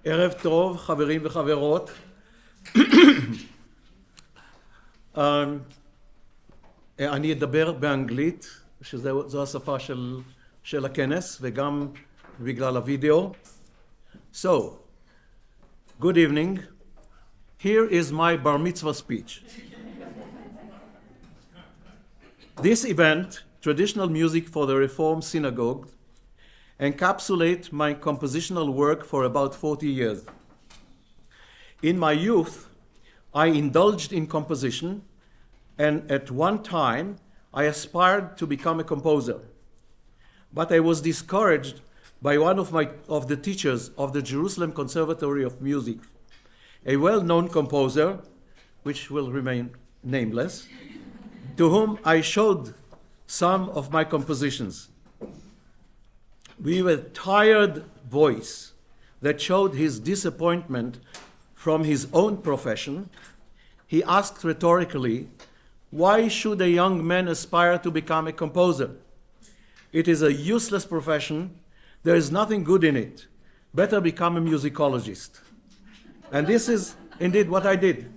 ערב טוב, חברים וחברות. אני אדבר באנגלית, שזו השפה של הכנס, וגם בגלל הוידאו. So, good evening. Here is my bar mitzvah speech. This event, Traditional Music for the Reform Synagogue, encapsulates my compositional work for about 40 years. In my youth, I indulged in composition, and at one time, I aspired to become a composer. But I was discouraged by one of the teachers of the Jerusalem Conservatory of Music, a well-known composer, which will remain nameless, to whom I showed some of my compositions. With a tired voice that showed his disappointment from his own profession, he asked rhetorically, "Why should a young man aspire to become a composer? It is a useless profession. There is nothing good in it. Better become a musicologist." And this is indeed what I did.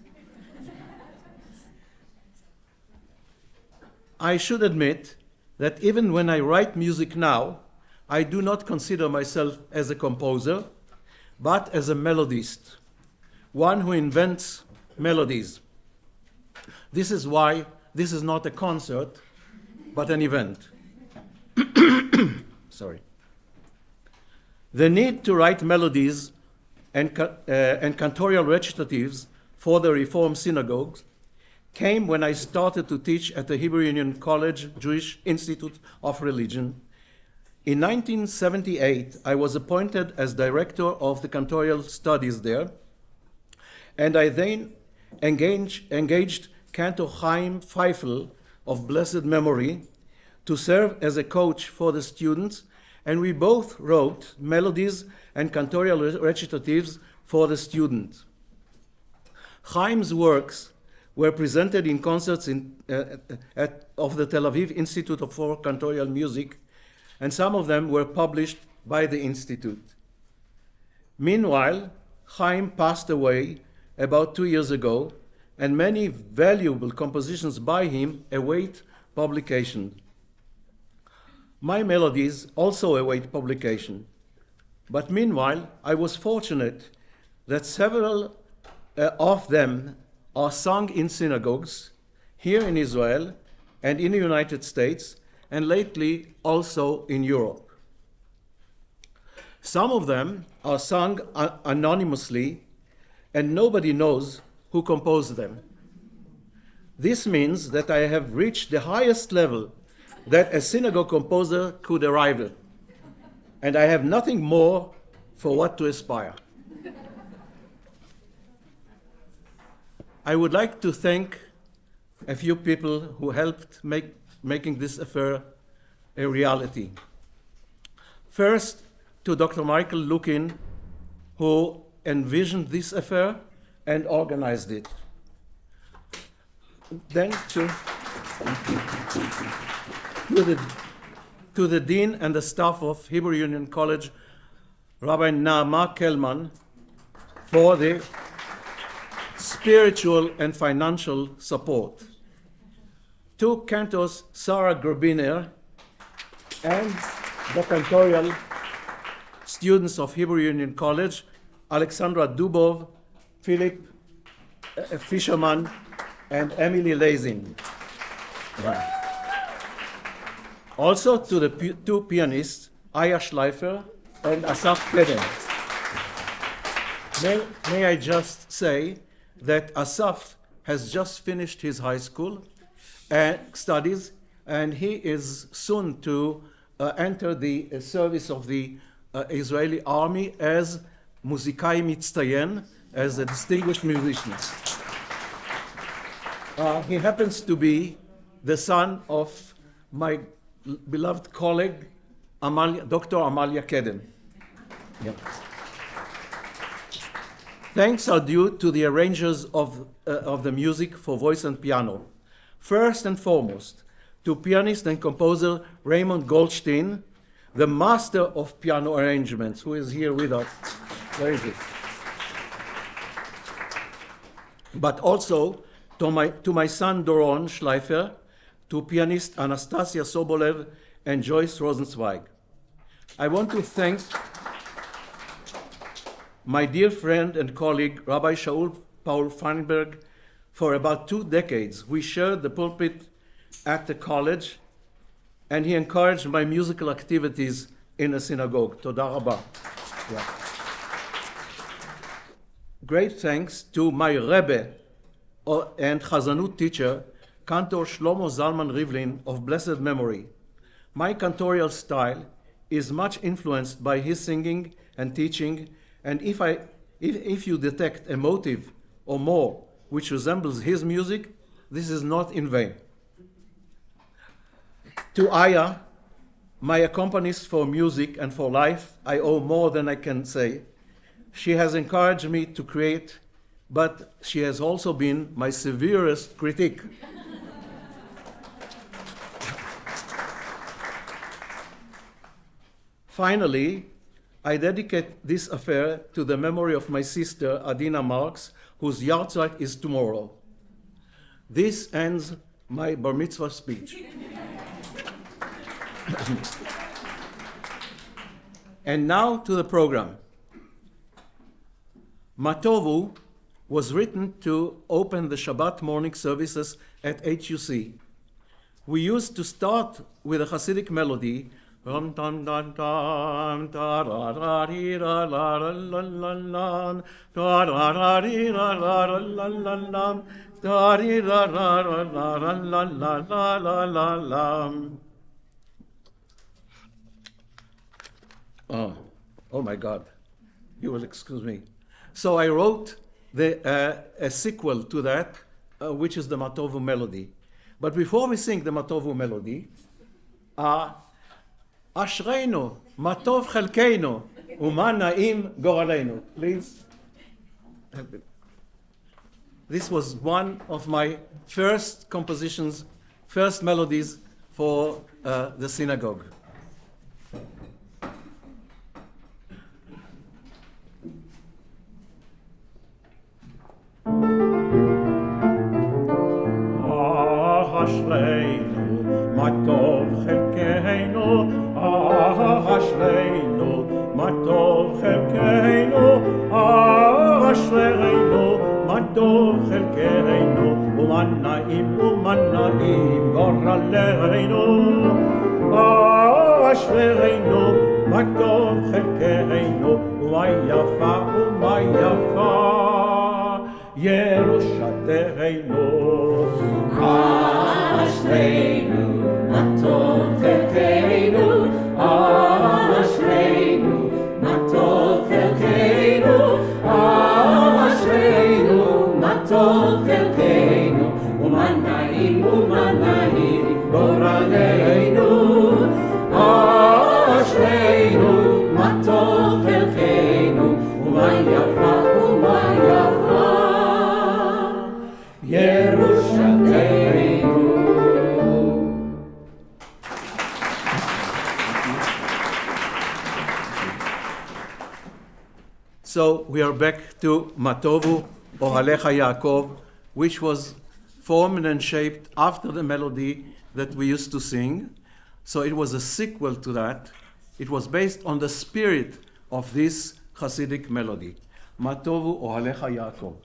I should admit that even when I write music now, I do not consider myself as a composer, but as a melodist, one who invents melodies. This is why this is not a concert, but an event. Sorry. The need to write melodies and cantorial recitatives for the Reform synagogues came when I started to teach at the Hebrew Union College Jewish Institute of Religion. In 1978, I was appointed as director of the cantorial studies there, and I then engaged Cantor Chaim Feifel of blessed memory to serve as a coach for the students, and we both wrote melodies and cantorial recitatives for the students. Chaim's works were presented in concerts of the Tel Aviv Institute for Cantorial Music, and some of them were published by the Institute. Meanwhile, Chaim passed away about 2 years ago, and many valuable compositions by him await publication. My melodies also await publication, but meanwhile, I was fortunate that several of them are sung in synagogues here in Israel and in the United States, and lately also in Europe. Some of them are sung anonymously, and nobody knows who composed them. This means that I have reached the highest level that a synagogue composer could arrive at, and I have nothing more for what to aspire. I would like to thank a few people who helped making this affair a reality. First, to Dr. Michael Lukin, who envisioned this affair and organized it. Then to the Dean and the staff of Hebrew Union College, Rabbi Naama Kelman, for the spiritual and financial support. To Cantor's Sarah Grabiner and the cantorial students of Hebrew Union College, Alexandra Dubov, Philip Fisherman, and Emily Lezin. Also to the two pianists, Eliyahu Schleifer and Assaf Kedem. May I just say that Assaf has just finished his high school studies, and he is soon to enter the service of the Israeli army as Musikai Mitztayen, as a distinguished musician. He happens to be the son of my beloved colleague, Dr. Amalia Kedem. Yeah. Thanks are due to the arrangers of the music for voice and piano. First and foremost, to pianist and composer Raymond Goldstein, the master of piano arrangements, who is here with us. Where is it? but also to my son Doron Schleifer, to pianist Anastasia Sobolev and Joyce Rosenzweig. I want to thank my dear friend and colleague, Rabbi Shaul Paul Feinberg. For about 2 decades, we shared the pulpit at the college, and he encouraged my musical activities in the synagogue. Toda Rabba. Yeah. Great thanks to my Rebbe and Chazanut teacher, Cantor Shlomo Zalman Rivlin of blessed memory. My cantorial style is much influenced by his singing and teaching, and if you detect a motive or more which resembles his music, this is not in vain. To Aya, my accompanist for music and for life, I owe more than I can say. She has encouraged me to create, but she has also been my severest critic. Finally, I dedicate this affair to the memory of my sister, Adina Marks, whose yahrzeit is tomorrow. This ends my bar mitzvah speech. And now to the program. Matovu was written to open the Shabbat morning services at HUC. We used to start with a Hasidic melody, oh my God, you will excuse me. So I wrote a sequel to that, which is the Matovu melody. But before we sing the Matovu melody, Ashreinu, Matov Chelkeinu, Uma Naim Goraleinu. Please. This was one of my first compositions, first melodies for the synagogue. Ashreinu, Matov Chelkeinu, Ashreinu, Matov Chelkeinu, Ashreinu, Matov Chelkeinu, Umanaim Goraleinu, Ashreinu, Matov Chelkeinu, Umayafa, Yerushalayim. Ashreinu, Matov Chelkeinu, Ashreinu, Matov Chelkeinu, Ashreinu, Matov Chelkeinu, Umanaim Goraleinu, Ashreinu, Matov Chelkeinu, Umayafa, Yerushalayim. So we are back to Matovu Ohalecha Yaakov, which was formed and shaped after the melody that we used to sing. So it was a sequel to that. It was based on the spirit of this Hasidic melody. Matovu Ohalecha Yaakov.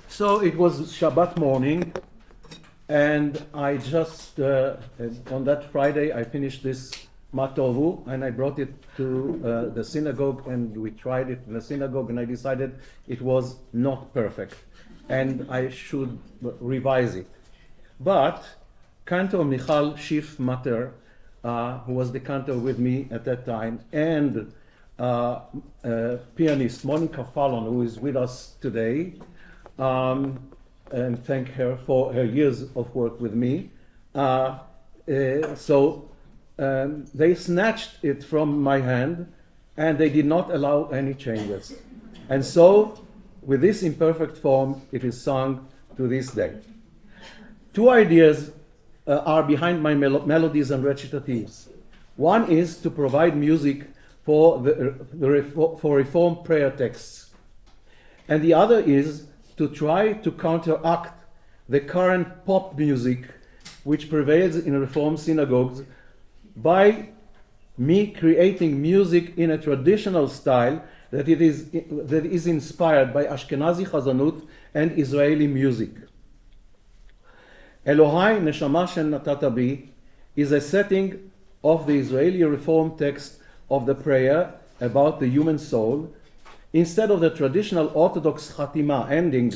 So it was Shabbat morning, and I just, on that Friday, I finished this Matovu, and I brought it to the synagogue, and we tried it in the synagogue, and I decided it was not perfect, and I should revise it. But Cantor Michal Schiff Mater, who was the cantor with me at that time, and pianist Monica Fallon, who is with us today, and thank her for her years of work with me. So they snatched it from my hand, and they did not allow any changes. And so, with this imperfect form, it is sung to this day. Two ideas are behind my melodies and recitatives. One is to provide music for for Reform prayer texts, and the other is to try to counteract the current pop music which prevails in Reform synagogues by me creating music in a traditional style that is inspired by Ashkenazi Chazanut and Israeli music. Elohai Neshama Shen Natata Bi is a setting of the Israeli Reform text of the prayer about the human soul, instead of the traditional Orthodox Chatima ending,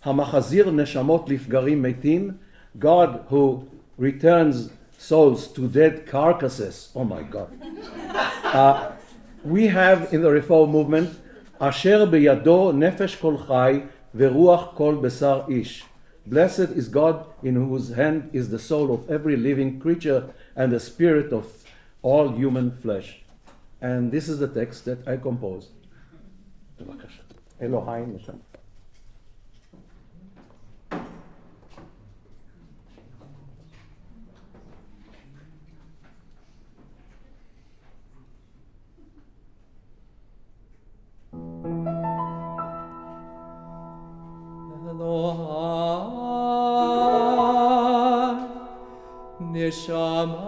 Hamachazir Neshamot Lifgarim Metim, God who returns souls to dead carcasses. Oh my God. We have in the Reform movement, Asher beyado nefesh kol chai veruach kol besar ish. Blessed is God in whose hand is the soul of every living creature and the spirit of all human flesh. And this is the text that I composed. Elohai Neshama. Neshama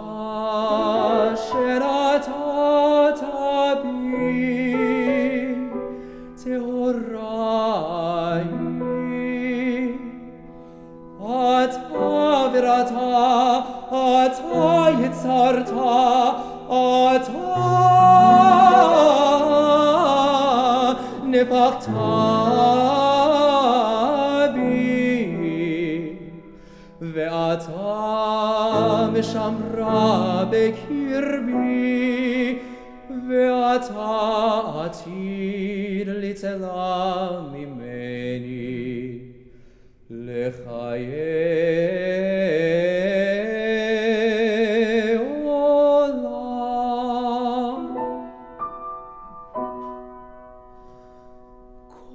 sheratata bi tehorai ata virata ata yitzarta אתה נפחת בי ואתה משמרה בקרבי ואתה עתיד לצלה ממני לחיי עולם.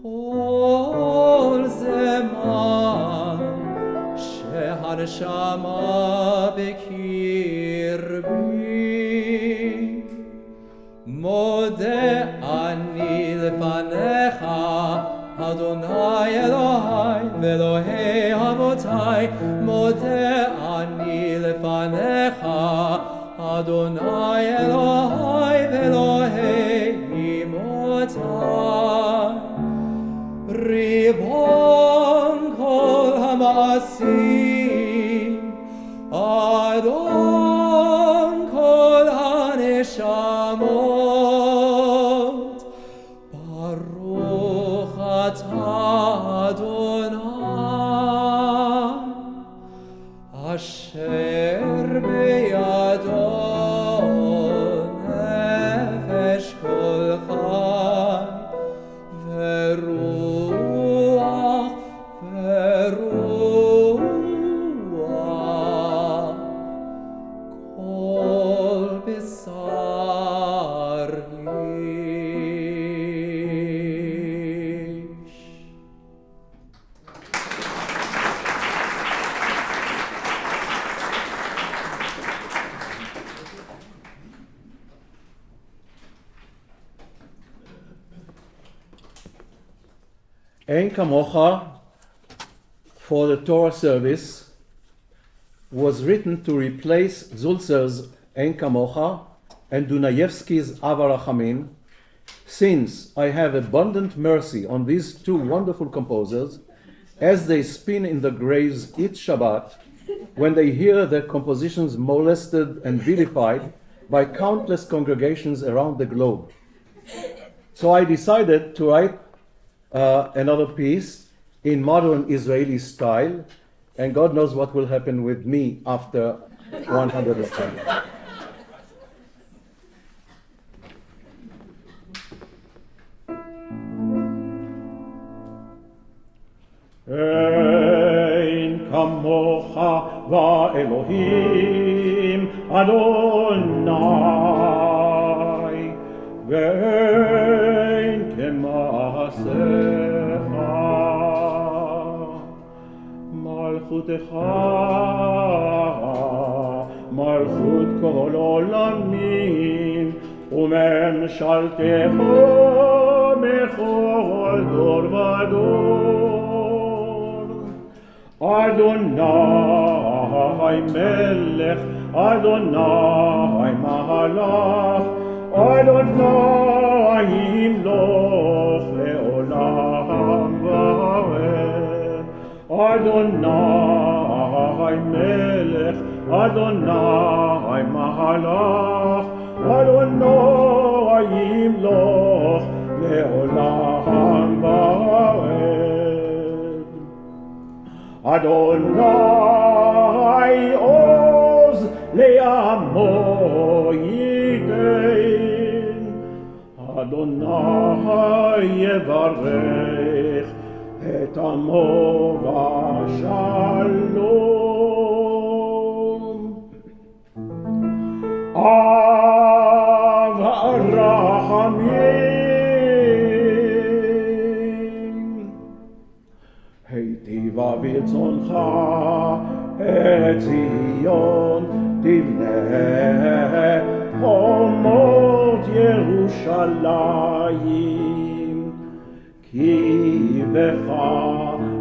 כל זמן שהנשמה בקרבי מודה אני לפניך אדוני אלוהי ואלוהי אבותי מודה אני לפניך אדוני אלוהי ואלוהי אמותי ריבון כל המעשים אדון כל הנשמות ברוך אתה אדוני אשר בידו נפש כל חי ורוח כל בשר איש. Ein Kamocha for the Torah service was written to replace Zulzer's Ein Kamocha and Dunayevsky's Avarachamin. Since I have abundant mercy on these two wonderful composers, as they spin in the graves each Shabbat, when they hear their compositions molested and vilified by countless congregations around the globe. So I decided to write another piece in modern Israeli style, and God knows what will happen with me after 100 Ein kamocha va Elohim Adonai ve'ein kemaasecha malchutecha malchut kol olamim umemshaltecha mechol dor vador Adonai melech Adonai mahalach Adonai yimloch le'olam va'ed Adonai melech Adonai mahalach Adonai yimloch le'olam va'ed Adonai oz le'amo yitein Adonai yevarech et amo v'shalom Av rachamim היטיבה ברצונך את ציון תבנה חומות ירושלים כי בך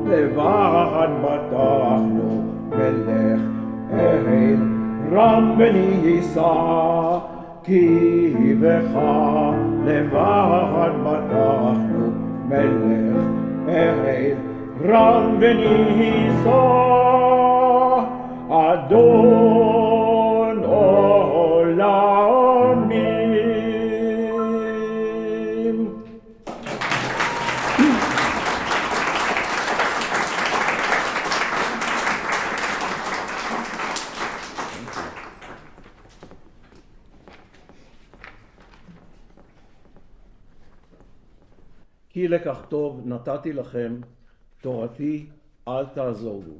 לבד בטחנו מלך אל רם ונישא כי בך לבד בטחנו מלך אל רם ונישא אדון עולם כי לקח טוב נתתי לכם, תורתי אל תעזובו.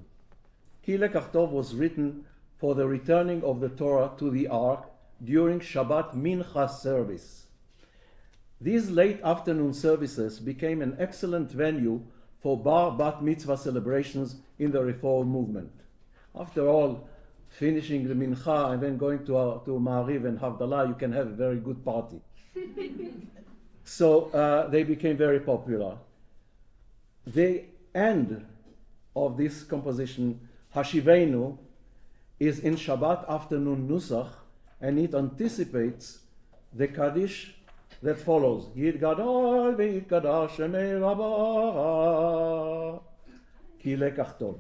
כי לקח טוב was written for the returning of the Torah to the Ark during Shabbat Mincha service. These late afternoon services became an excellent venue for bar bat mitzvah celebrations in the Reform movement. After all, finishing the Mincha and then going to Ma'ariv and Havdalah, you can have a very good party. So they became very popular. The end of this composition, Hashivenu, is in Shabbat afternoon Nusach, and it anticipates the Kaddish that follows. Yitgadol v'yitgadal shemei Rabbah ki lekach tov.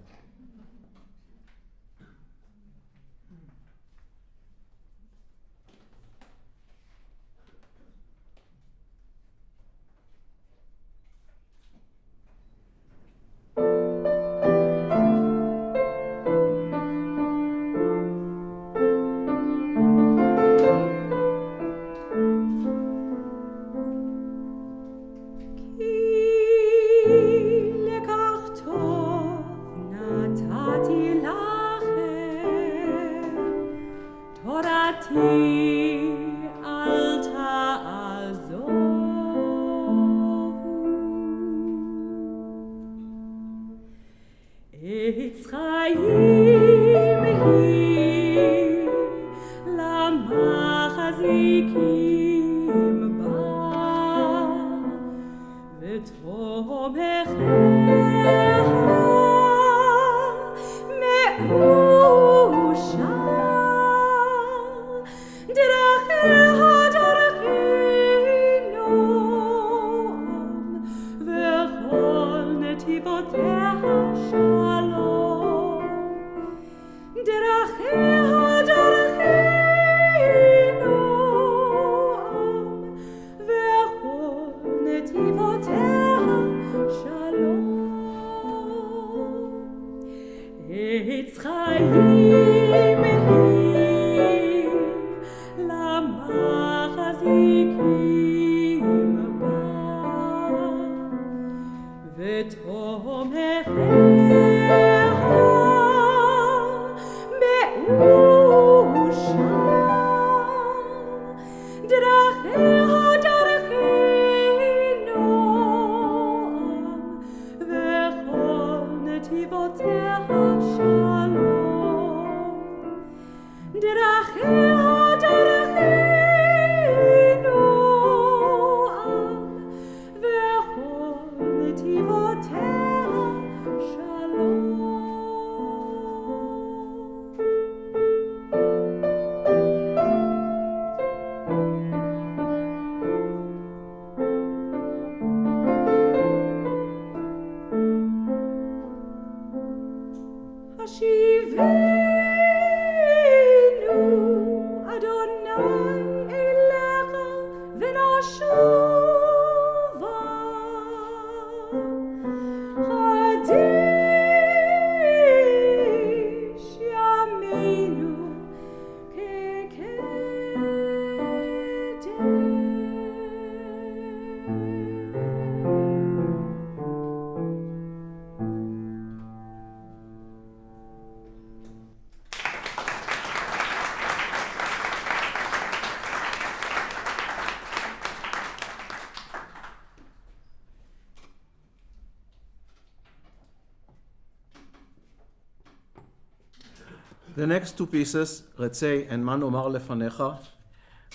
The next two pieces, Retzei and Man Omar Lefanecha,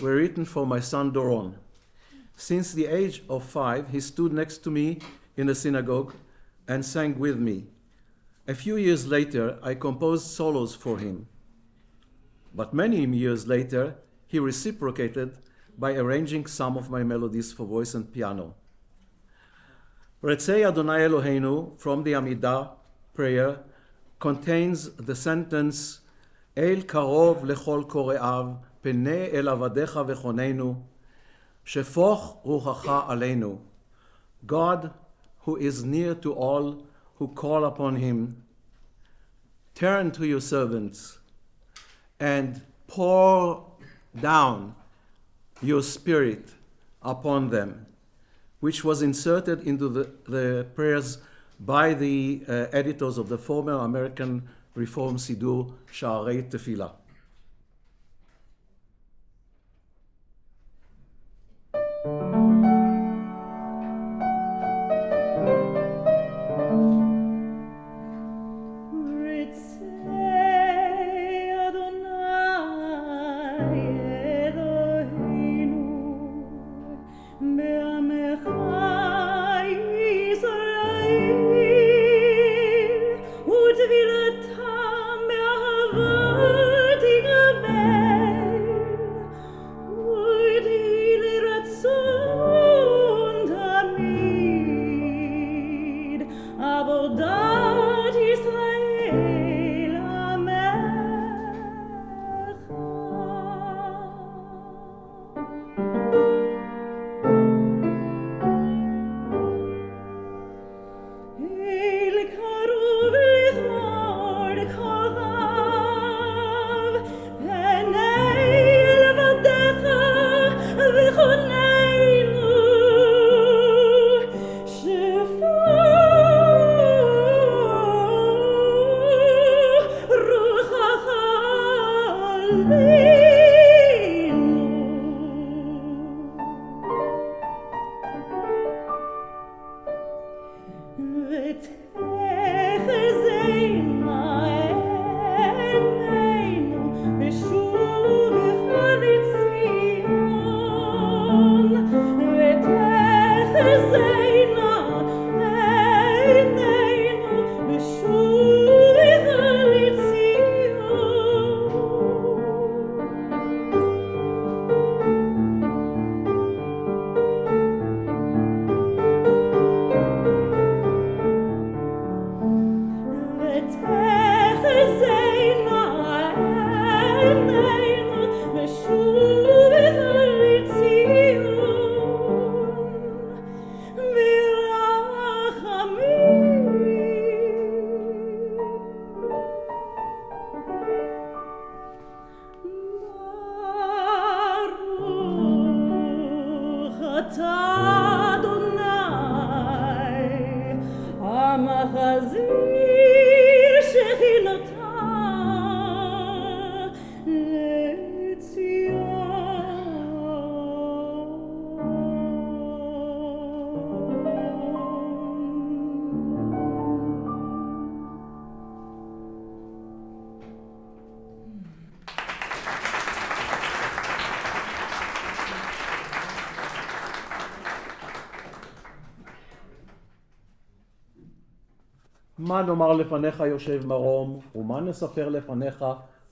were written for my son Doron. Since the age of 5, he stood next to me in the synagogue and sang with me. A few years later, I composed solos for him. But many years later, he reciprocated by arranging some of my melodies for voice and piano. Retzei Adonai Eloheinu from the Amidah prayer contains the sentence El karov lechol kore'av penei el avadecha vechonenu shefoch ruchacha aleinu. God, who is near to all who call upon him, turn to your servants and pour down your spirit upon them. which was inserted into the prayers by the editors of the former American Reform Siddur, Sha'arei Tefillah. מה נאמר לפניך יושב מרום, ומה נספר לפניך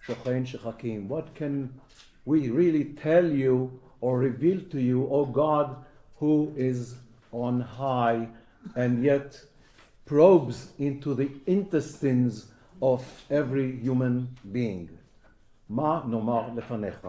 שוכן שחקים? What can we really tell you or reveal to you, O God, who is on high and yet probes into the intestines of every human being? מה נאמר לפניך?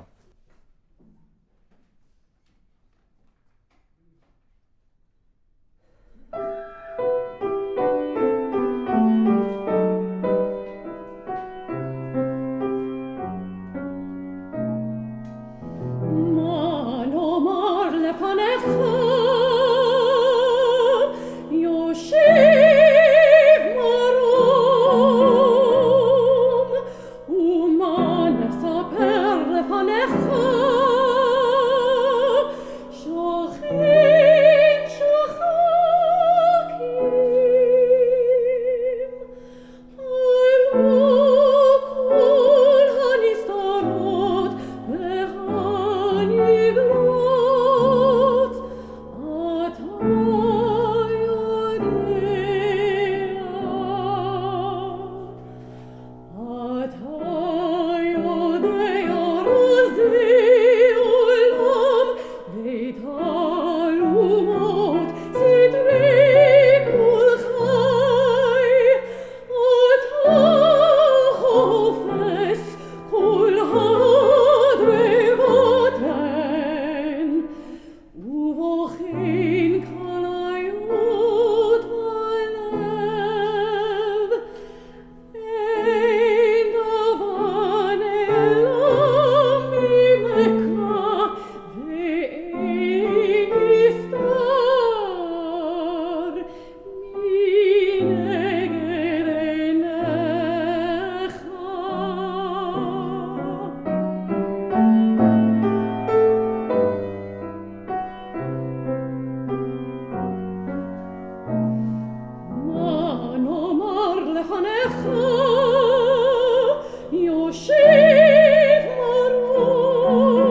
יושיב מרום,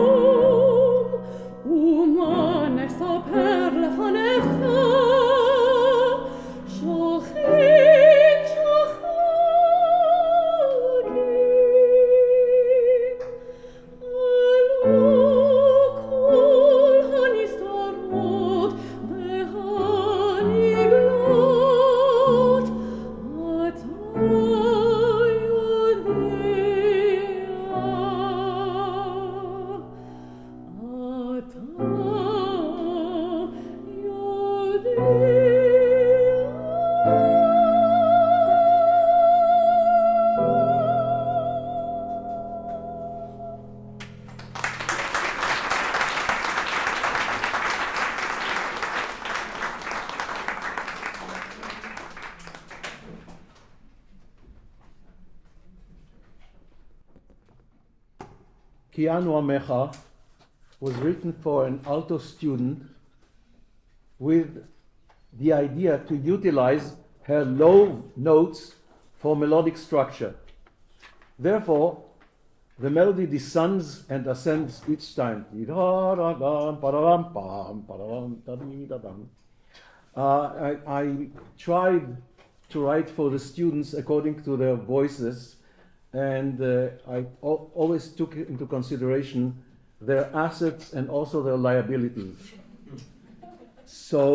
ומה נספר לפניך, שוחין שחגים, עלו כל הנסתרות והנגלות, אתה Ki Anu Amecha was written for an alto student with the idea to utilize her low notes for melodic structure. Therefore, the melody descends and ascends each time. I tried to write for the students according to their voices, and I always took into consideration their assets and also their liabilities. So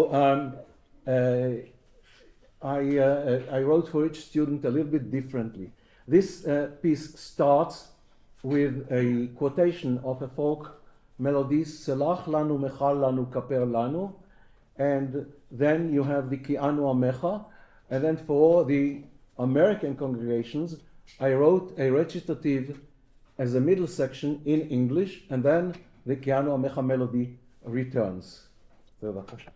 I wrote for each student a little bit differently. This piece starts with a quotation of a folk melody, Selach lanu mechal lanu kaper lanu, and then you have the Ki Anu Amecha, and then for the American congregations, I wrote a recitative as a middle section in English, and then the Ki Anu Amecha melody returns. בבקשה.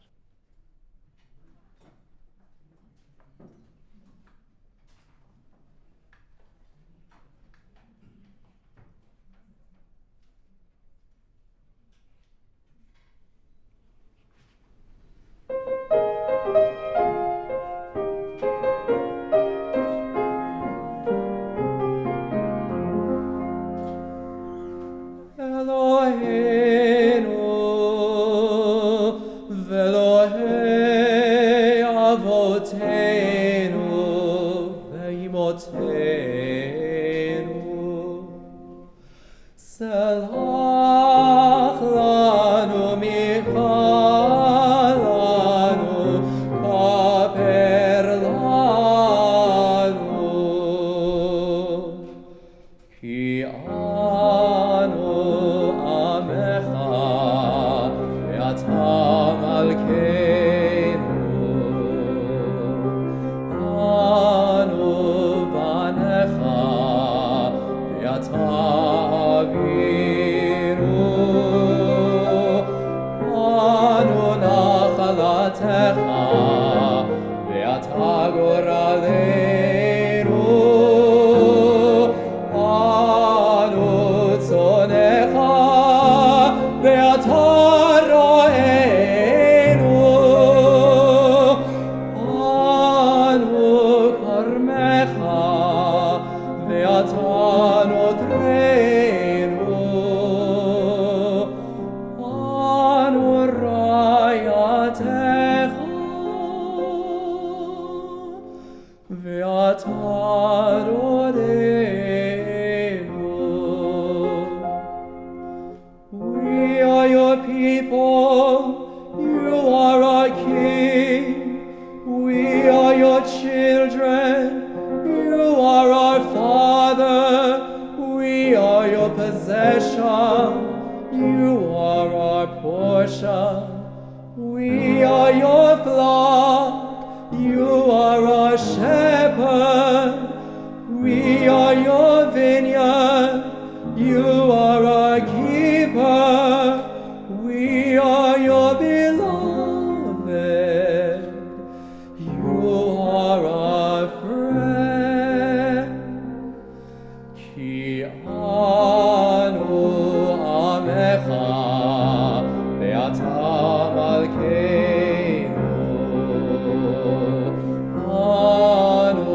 Anu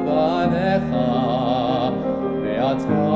banecha ve'ata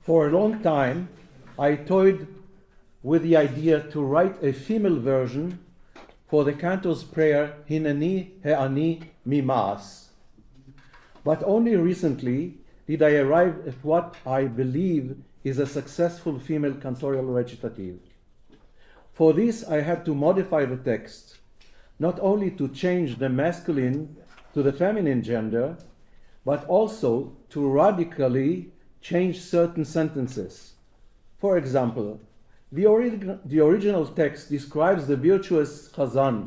For a long time, I toyed with the idea to write a female version for the Cantor's prayer, Hineni He'ani Mimas. But only recently did I arrive at what I believe is a successful female cantorial recitative. For this, I had to modify the text, not only to change the masculine to the feminine gender, but also to radically change certain sentences. For example, the original text describes the virtuous Hazzan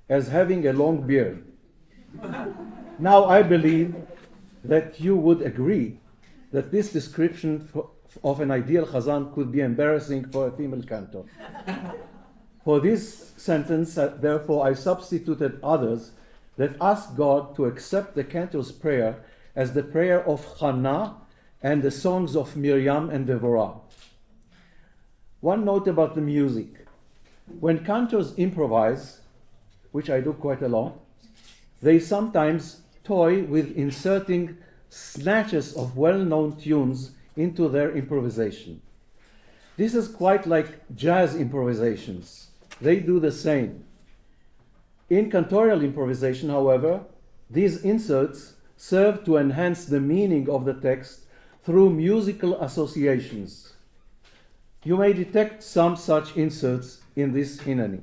as having a long beard. Now I believe that you would agree that this description of an ideal Hazzan could be embarrassing for a female cantor. For this sentence, therefore, I substituted others that ask God to accept the cantor's prayer as the prayer of Hannah and the songs of Miriam and Devorah. One note about the music. When cantors improvise, which I do quite a lot, they sometimes toy with inserting snatches of well-known tunes into their improvisation. This is quite like jazz improvisations. They do the same. In cantorial improvisation, however, these inserts serve to enhance the meaning of the text through musical associations. You may detect some such inserts in this Hineni.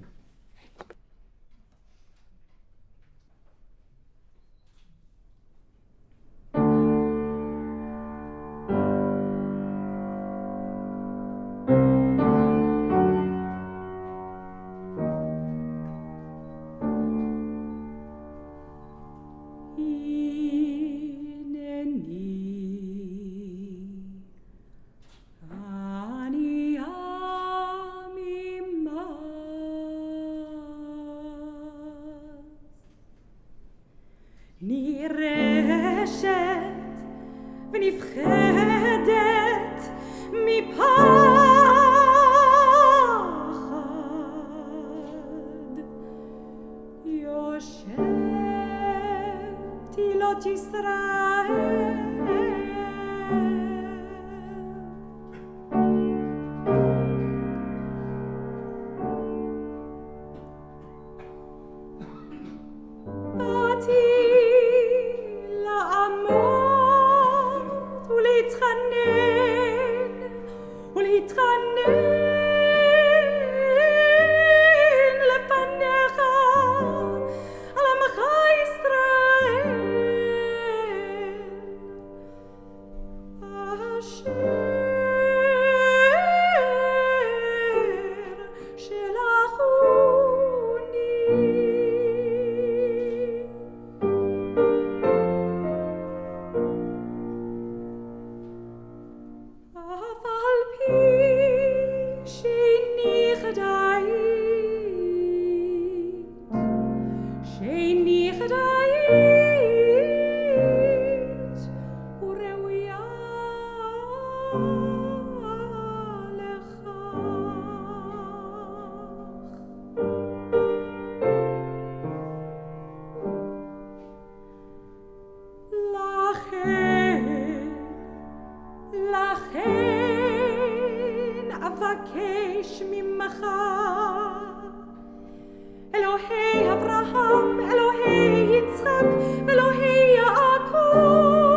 Elohei Avraham, Elohei Yitzchak, Elohei Yaakov.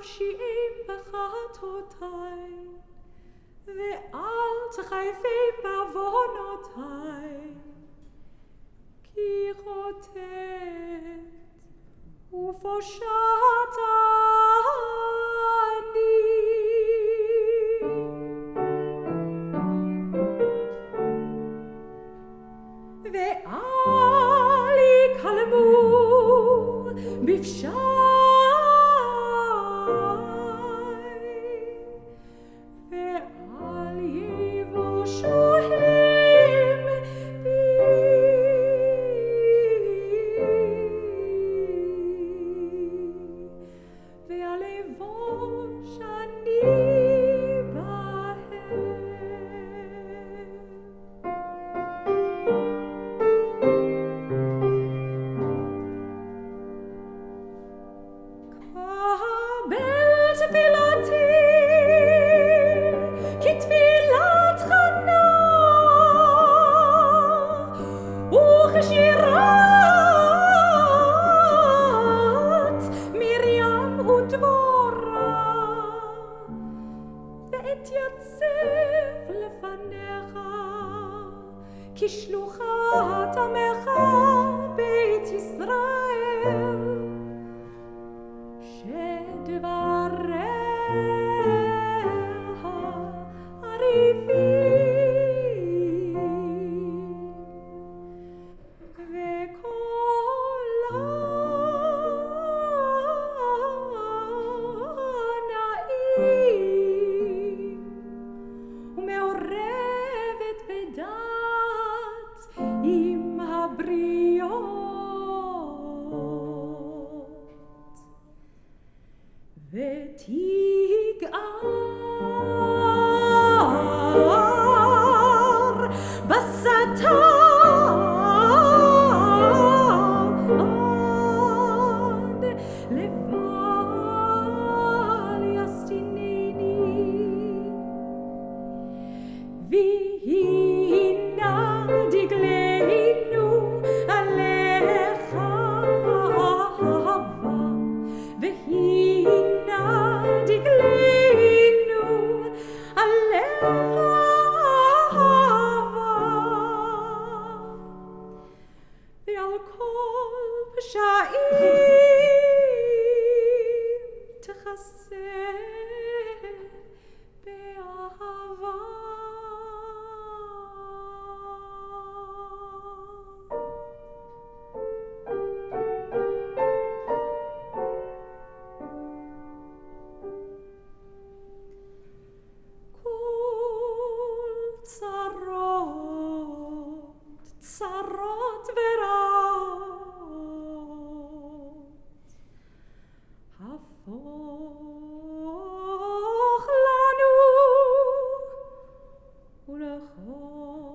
נפשי בחטאותיי, ואל תחייבי בעוונותיי, כי חוטאת ופושעת אני. ואל יקלמו בפשעי, ואל יבושו הם בי, ואל יבוש אני בהם. קבל תפילתי כתפילת חנה וכשירת מרים ודבורה, ואתייצב לפניך כשלוחת עמך בית ישראל, שדבריה עריפים וקולה נעים ומעורבת בדת עם הבריות, ותגער בשטן לבל יסטינני, והנה דגלנו עליך אהבה, והנה דגלנו עליך אהבה, ועל כל פשעים תכסה באהבה. צרות ורעות, הפוך לנו ולכל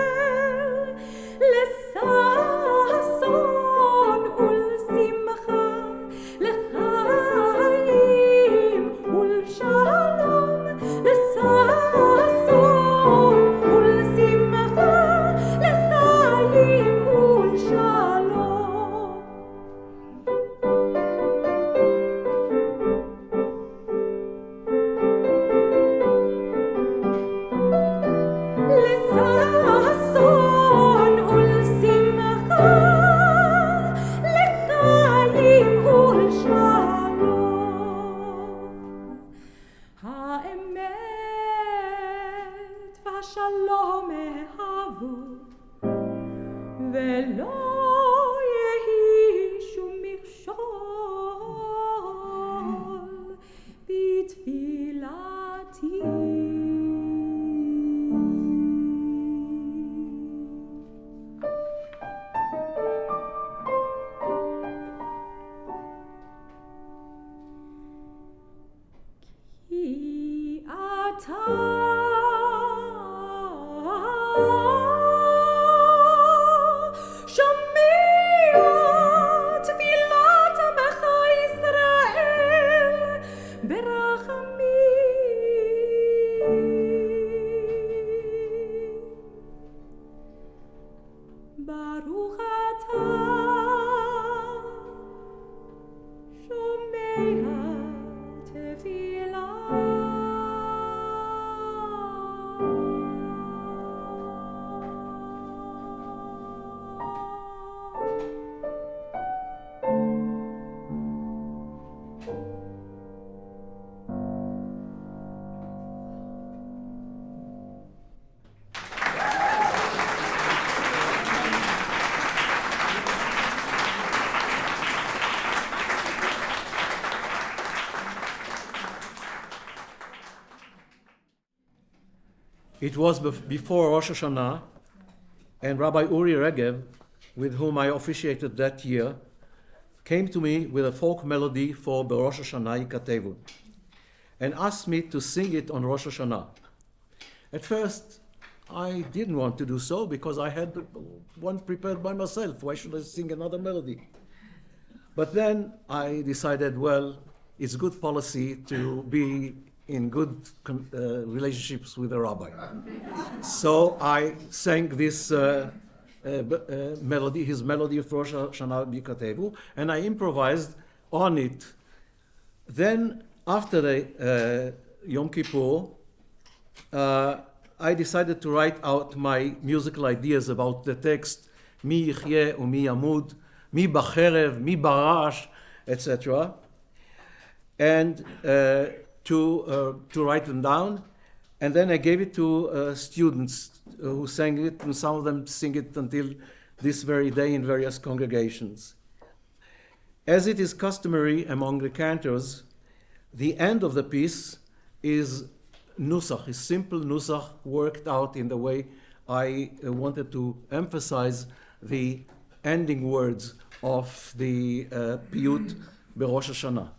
ישראל, לששון ולשמחה, לחיים ולשלום, לששון ולשמחה, לחיים ולשלום. לששון ולשמחה, לחיים ולשלום. האמת והשלום אהבו, ולא יהי שום מכשול בתפילתי. כי אתה שומע It was before Rosh Hashanah, and Rabbi Uri Regev, with whom I officiated that year, came to me with a folk melody for Rosh Hashanah Yikatevu, and asked me to sing it on Rosh Hashanah. At first, I didn't want to do so because I had one prepared by myself. Why should I sing another melody? But then I decided, well, it's good policy to be in good relationships with a rabbi. So I sang this melody, his melody of Rosh Hashanah B'Katevu, and I improvised on it. Then, after the Yom Kippur, I decided to write out my musical ideas about the text, Mi Yichyeh u'mi Yamud, Mi Bacherev, Mi Barash, etc., and to write them down. And then I gave it to students who sang it, and some of them sing it until this very day in various congregations. As it is customary among the cantors, the end of the piece is nusach, is simple nusach worked out in the way I wanted to emphasize the ending words of the piyut Berosh Hashanah.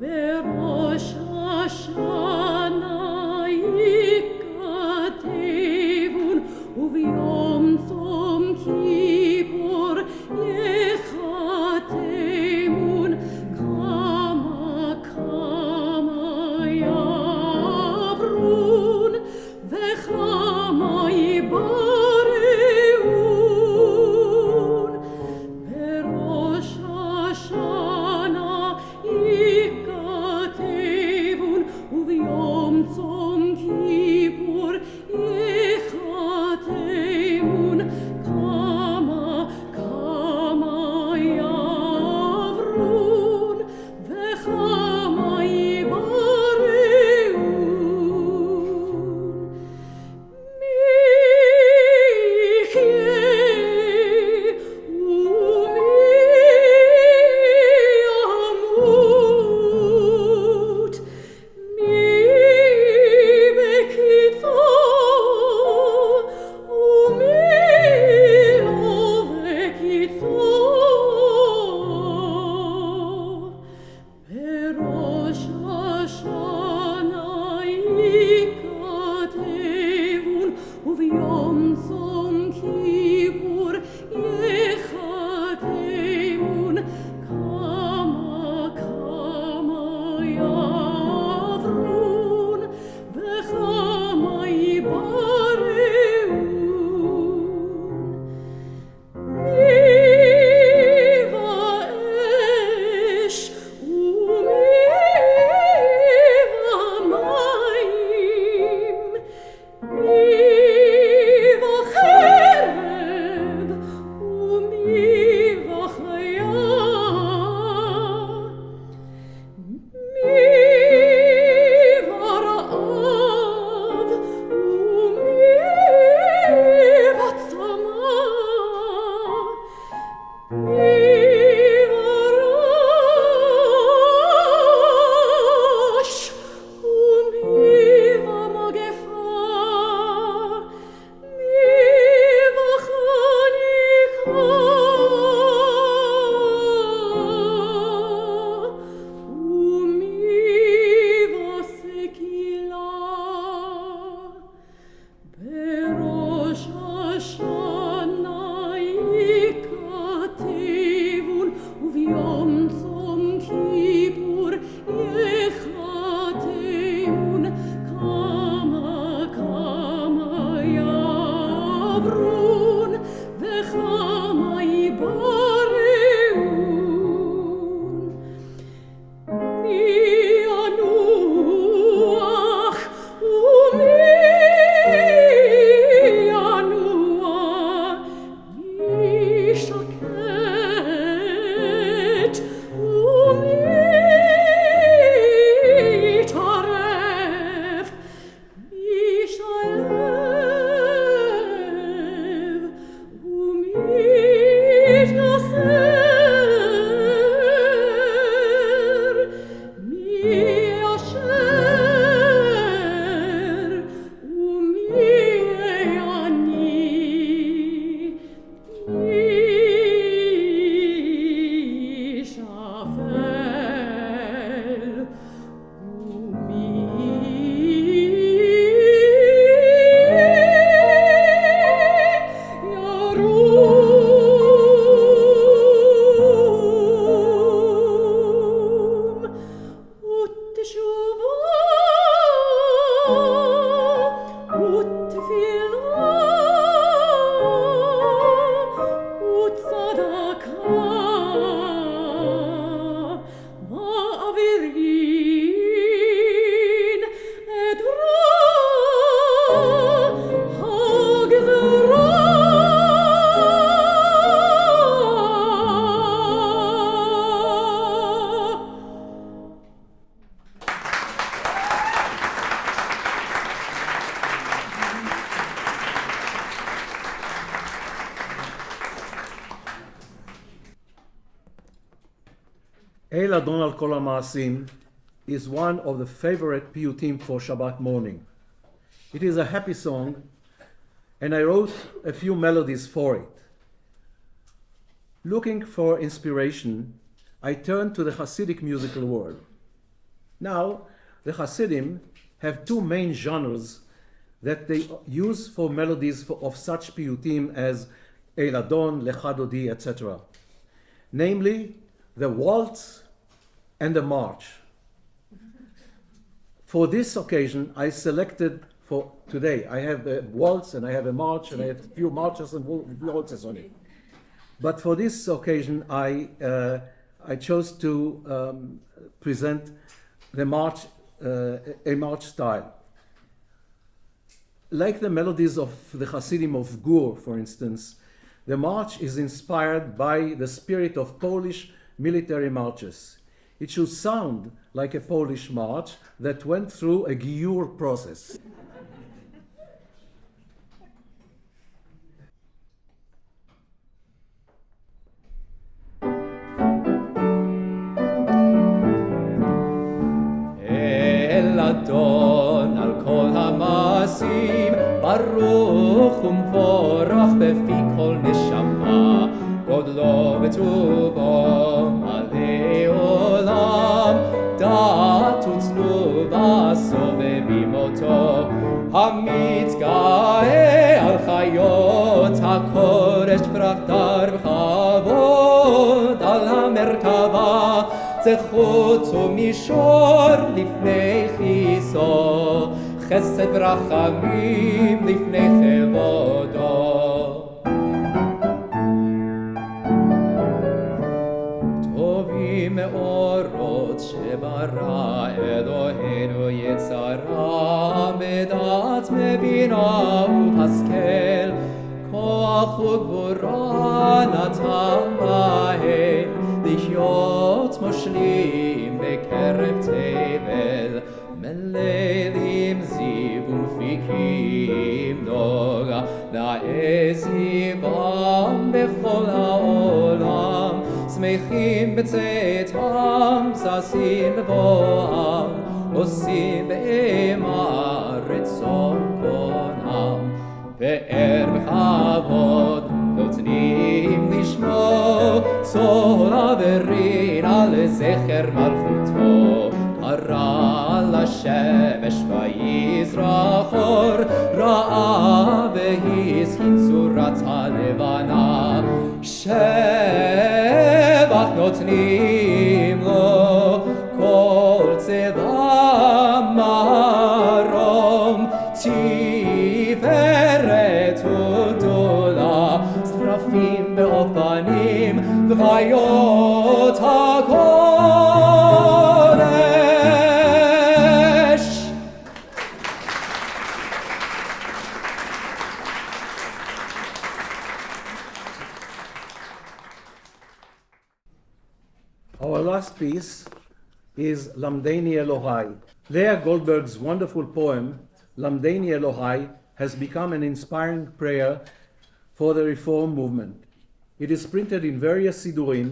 Berosh Hashanah Yikatevun Uvyom Tzom Kippur Yechatemun Kama Kama El Adon al Kol HaMaasim is one of the favorite piyutim for Shabbat morning. It is a happy song, and I wrote a few melodies for it. Looking for inspiration, I turned to the Hasidic musical world. Now, the Hasidim have two main genres that they use for melodies of such piyutim as El Adon, Lecha Dodi, etc. Namely, the waltz and the march. For this occasion, I selected for today, I have a waltz and I have a march and I have a few marches and waltzes on it. But for this occasion, I chose to present the march, a march style. Like the melodies of the Hasidim of Gur, for instance, the march is inspired by the spirit of Polish military marches. It should sound like a Polish march that went through a Giur process. El Adon al Kol HaMaasim, Baruch ומבורך בפי כל נשמה, גודלו וטובו מלא עולם, דעת וצנובה סובבים אותו, המתגאה על חיות הקודש פרחתר בכבוד על המרכבה, זכות ומישור לפני כיסו, חסד ורחמים לפני כבודו. טובים מאורות שברא אלוהינו יצרה, בדעת מבינה ופסקל, כוח וגבורה נתן בהם, לחיות מושלים בקרב תבל, מללים זיו ומפיקים נוגה, נאה זיוום בכל העולם, שמחים בצאתם, ששים בבואם, עושים באימה רצון קונם, פאר בכבוד נותנים לשמו, צהרה ורינה לזכר מלכותו, קרא לשמש ויזרח אור, ראה והסכין צורת הלבנה, שבח נותנים לו, כל צבא מרום, תפארת וגדולה, שרפים באופנים וחיות הקודש. Our last piece is Lamdeni Elohai. Leah Goldberg's wonderful poem, Lamdeni Elohai, has become an inspiring prayer for the Reform movement. It is printed in various Sidurim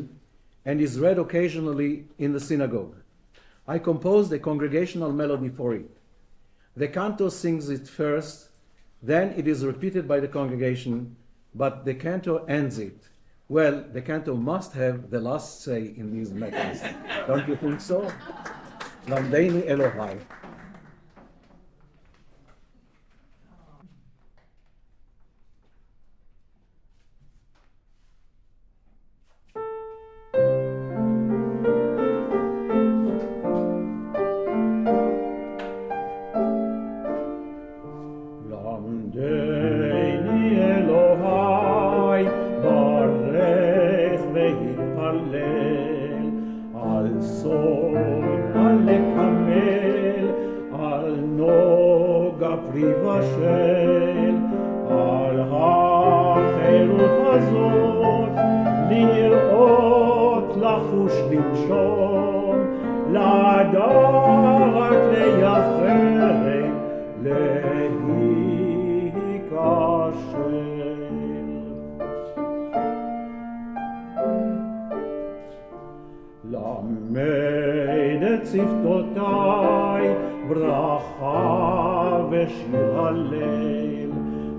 and is read occasionally in the synagogue. I composed a congregational melody for it. The Cantor sings it first, then it is repeated by the congregation, but the Cantor ends it. Well, the Cantor must have the last say in these matters. Don't you think so? Lamdeni Elohai. לבשל על החירות הזאת, לראות, לחוש, לנשום, לדעת, לייחד, להיקשר. למד את שפתותיי, ברכה ושיר הלל,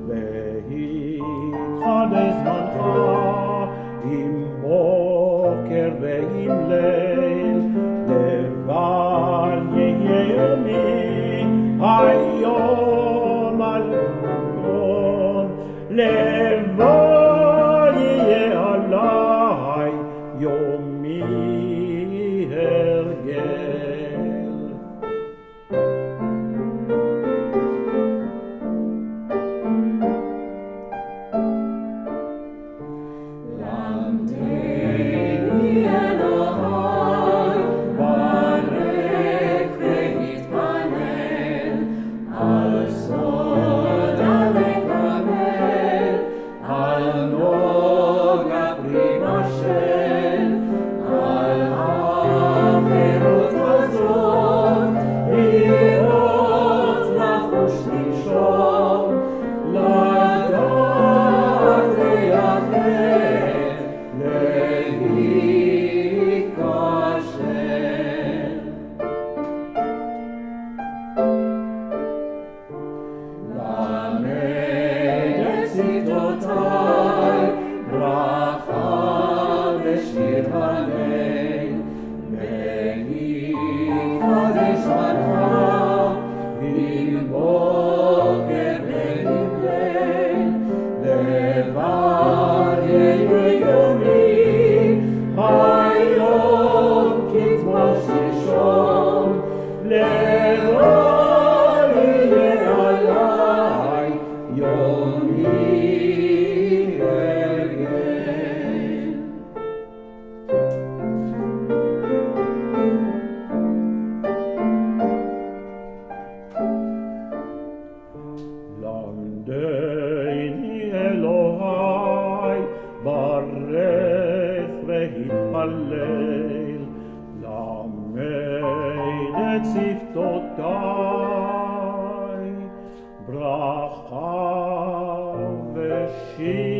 והתחדש זמנך עם בוקר ועם ליל, לבל יהיה יומי היום על כל, לבל יהיה עליי יומי הרגל. למדני אלוהי, ברך והתפלל, על סוד המקבל, על נוגה פרי בשל, על הפירות הזאת, לראות לחוש לנשום, לדעת לייחד, להיכשל. למד את שפתותיי, ברכה ושיר הלל, והתחדש זמנך עם בוקר ועם ליל, לבל יהיה יומי היום כתמו שלשום, לבל יהיה עליי יומי הרגל. למדני אלוהי, ברך והתפלל, למד את שפתותיי, ברכה ושיר